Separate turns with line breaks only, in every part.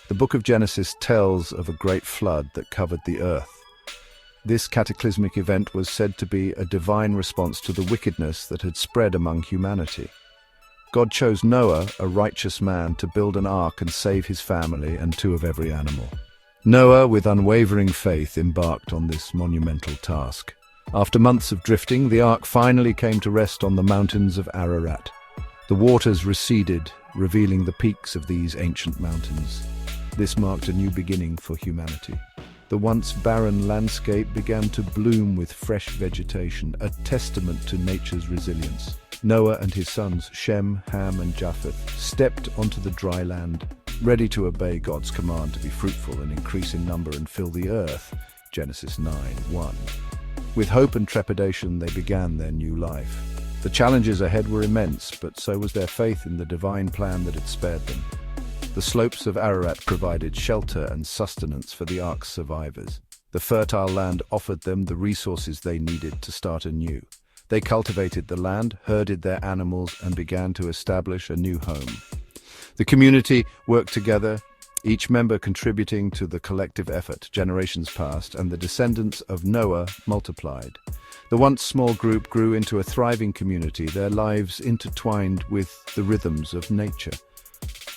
The book of Genesis tells of a great flood that covered the earth. This cataclysmic event was said to be a divine response to the wickedness that had spread among humanity. God chose Noah, a righteous man, to build an ark and save his family and two of every animal. Noah, with unwavering faith, embarked on this monumental task. After months of drifting, the ark finally came to rest on the mountains of Ararat. The waters receded, revealing the peaks of these ancient mountains. This marked a new beginning for humanity. The once barren landscape began to bloom with fresh vegetation, a testament to nature's resilience. Noah and his sons, Shem, Ham, and Japheth, stepped onto the dry land, ready to obey God's command to be fruitful and increase in number and fill the earth. Genesis 9:1. With hope and trepidation, they began their new life. The challenges ahead were immense, but so was their faith in the divine plan that had spared them. The slopes of Ararat provided shelter and sustenance for the ark's survivors. The fertile land offered them the resources they needed to start anew. They cultivated the land, herded their animals, and began to establish a new home. The community worked together, each member contributing to the collective effort. Generations passed, and the descendants of Noah multiplied. The once small group grew into a thriving community, their lives intertwined with the rhythms of nature.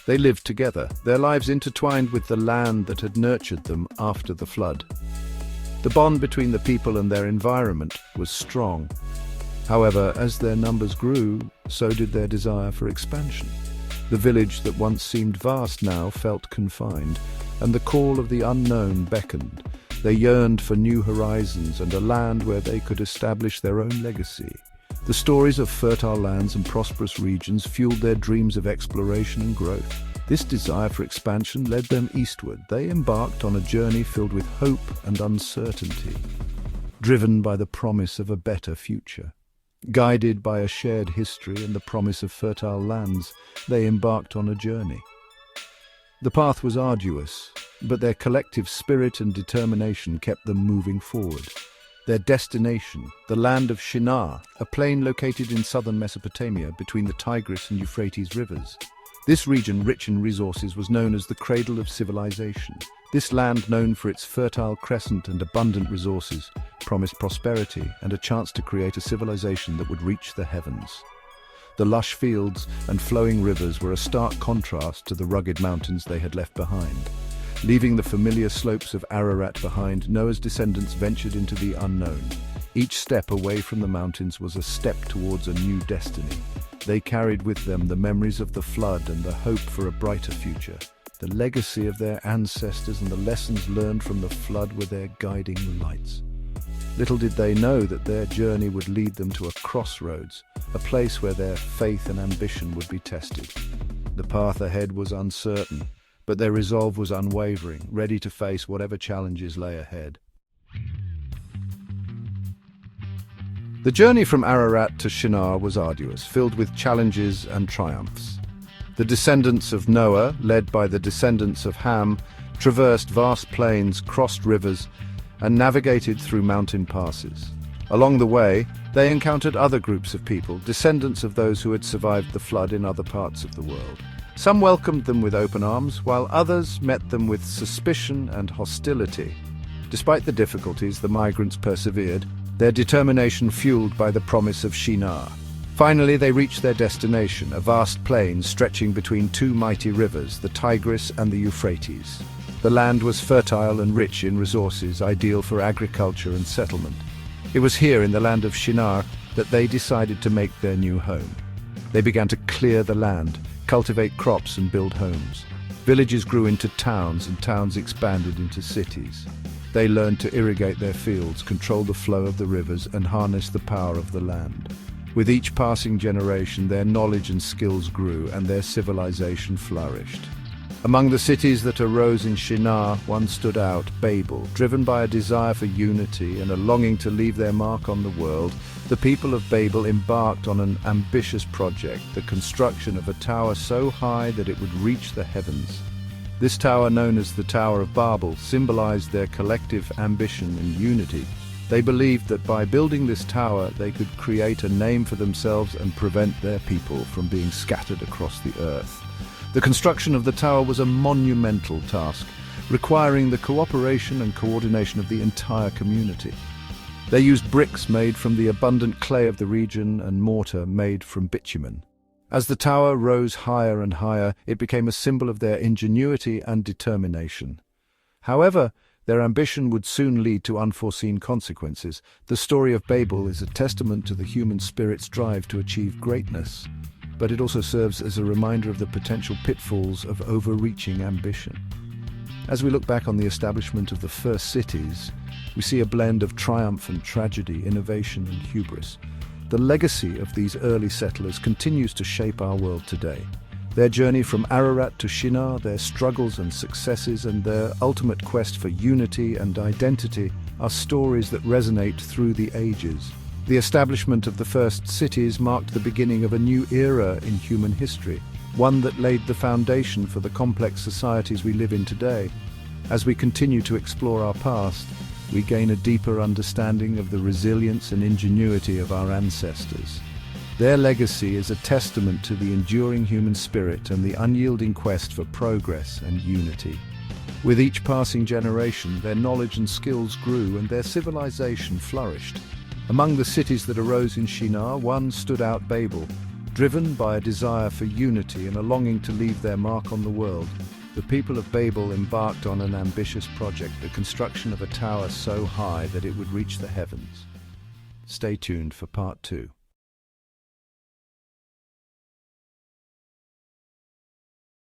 They lived together, their lives intertwined with the land that had nurtured them after the flood. The bond between the people and their environment was strong. However, as their numbers grew, so did their desire for expansion. The village that once seemed vast now felt confined, and the call of the unknown beckoned. They yearned for new horizons and a land where they could establish their own legacy. The stories of fertile lands and prosperous regions fueled their dreams of exploration and growth. This desire for expansion led them eastward. They embarked on a journey filled with hope and uncertainty, driven by the promise of a better future. Guided by a shared history and the promise of fertile lands, they embarked on a journey. The path was arduous, but their collective spirit and determination kept them moving forward. Their destination, the land of Shinar, a plain located in southern Mesopotamia between the Tigris and Euphrates rivers. This region, rich in resources, was known as the cradle of civilization. This land, known for its fertile crescent and abundant resources, promised prosperity and a chance to create a civilization that would reach the heavens. The lush fields and flowing rivers were a stark contrast to the rugged mountains they had left behind. Leaving the familiar slopes of Ararat behind, Noah's descendants ventured into the unknown. Each step away from the mountains was a step towards a new destiny. They carried with them the memories of the flood and the hope for a brighter future. The legacy of their ancestors and the lessons learned from the flood were their guiding lights. Little did they know that their journey would lead them to a crossroads, a place where their faith and ambition would be tested. The path ahead was uncertain, but their resolve was unwavering, ready to face whatever challenges lay ahead. The journey from Ararat to Shinar was arduous, filled with challenges and triumphs. The descendants of Noah, led by the descendants of Ham, traversed vast plains, crossed rivers, and navigated through mountain passes. Along the way, they encountered other groups of people, descendants of those who had survived the flood in other parts of the world. Some welcomed them with open arms, while others met them with suspicion and hostility. Despite the difficulties, the migrants persevered, their determination fueled by the promise of Shinar. Finally, they reached their destination, a vast plain stretching between two mighty rivers, the Tigris and the Euphrates. The land was fertile and rich in resources, ideal for agriculture and settlement. It was here in the land of Shinar that they decided to make their new home. They began to clear the land, cultivate crops and build homes. Villages grew into towns and towns expanded into cities. They learned to irrigate their fields, control the flow of the rivers, and harness the power of the land. With each passing generation, their knowledge and skills grew, and their civilization flourished. Among the cities that arose in Shinar, one stood out, Babel. Driven by a desire for unity and a longing to leave their mark on the world, the people of Babel embarked on an ambitious project, the construction of a tower so high that it would reach the heavens. This tower, known as the Tower of Babel, symbolized their collective ambition and unity. They believed that by building this tower, they could create a name for themselves and prevent their people from being scattered across the earth. The construction of the tower was a monumental task, requiring the cooperation and coordination of the entire community. They used bricks made from the abundant clay of the region and mortar made from bitumen. As the tower rose higher and higher, it became a symbol of their ingenuity and determination. However, their ambition would soon lead to unforeseen consequences. The story of Babel is a testament to the human spirit's drive to achieve greatness, but it also serves as a reminder of the potential pitfalls of overreaching ambition. As we look back on the establishment of the first cities, we see a blend of triumph and tragedy, innovation and hubris. The legacy of these early settlers continues to shape our world today. Their journey from Ararat to Shinar, their struggles and successes, and their ultimate quest for unity and identity are stories that resonate through the ages. The establishment of the first cities marked the beginning of a new era in human history, one that laid the foundation for the complex societies we live in today. As we continue to explore our past, we gain a deeper understanding of the resilience and ingenuity of our ancestors. Their legacy is a testament to the enduring human spirit and the unyielding quest for progress and unity. With each passing generation, their knowledge and skills grew and their civilization flourished. Among the cities that arose in Shinar, one stood out: Babel. Driven by a desire for unity and a longing to leave their mark on the world, the people of Babel embarked on an ambitious project, the construction of a tower so high that it would reach the heavens. Stay tuned for part 2.